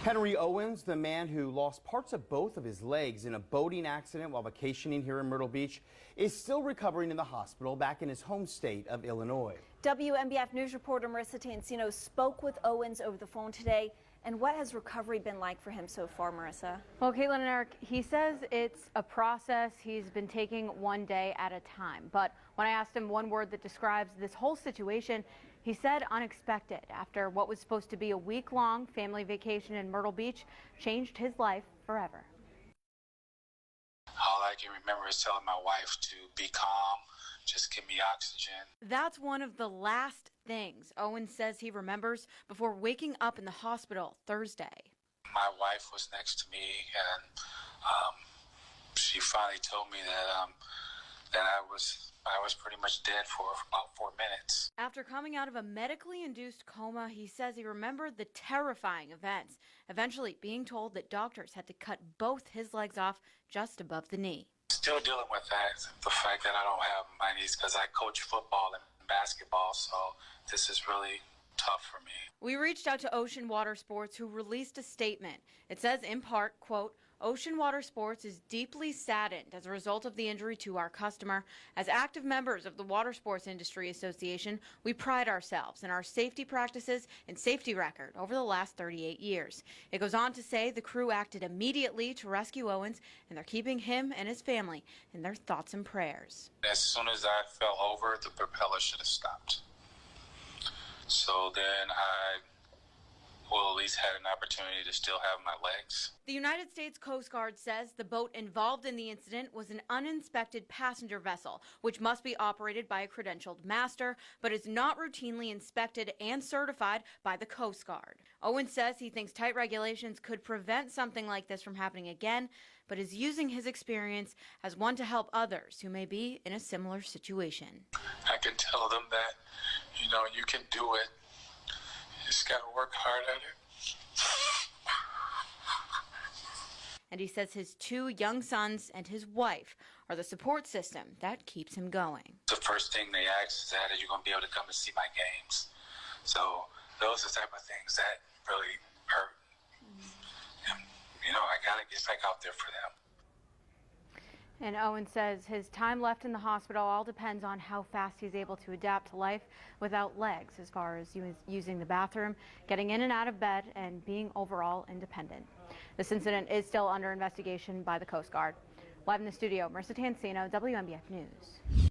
Henry Owens, the man who lost parts of both of his legs in a boating accident while vacationing here in Myrtle Beach, is still recovering in the hospital back in his home state of Illinois. WMBF News reporter Marissa Tansino spoke with Owens over the phone today. And what has recovery been like for him so far, Marissa? Well, Caitlin and Eric, he says it's a process. He's been taking one day at a time. But when I asked him one word that describes this whole situation, he said unexpected, after what was supposed to be a week-long family vacation in Myrtle Beach changed his life forever. All I can remember is telling my wife to be calm, just give me oxygen. That's one of the last things Owen says he remembers before waking up in the hospital Thursday. My wife was next to me, and she finally told me that I was pretty much dead for about 4 minutes. After coming out of a medically induced coma, he says he remembered the terrifying events, eventually being told that doctors had to cut both his legs off just above the knee. Still dealing with that, the fact that I don't have my knees, because I coach football and basketball, so this is really tough for me. We reached out to Ocean Water Sports, who released a statement. It says in part, quote, Ocean Water Sports is deeply saddened as a result of the injury to our customer. As active members of the Water Sports Industry Association, we pride ourselves in our safety practices and safety record over the last 38 years. It goes on to say the crew acted immediately to rescue Owens, and they're keeping him and his family in their thoughts and prayers. As soon as I fell over, the propeller should have stopped. So then I will at least had an opportunity to still have my legs. The United States Coast Guard says the boat involved in the incident was an uninspected passenger vessel, which must be operated by a credentialed master, but is not routinely inspected and certified by the Coast Guard. Owen says he thinks tight regulations could prevent something like this from happening again, but is using his experience as one to help others who may be in a similar situation. I can tell them that, you can do it. You just got to work hard at it. And he says his 2 young sons and his wife are the support system that keeps him going. The first thing they ask is that, are you going to be able to come and see my games? So those are the type of things that really hurt. And, I got to get back out there for them. And Owen says his time left in the hospital all depends on how fast he's able to adapt to life without legs, as far as using the bathroom, getting in and out of bed, and being overall independent. This incident is still under investigation by the Coast Guard. Live in the studio, Marissa Tansino, WMBF News.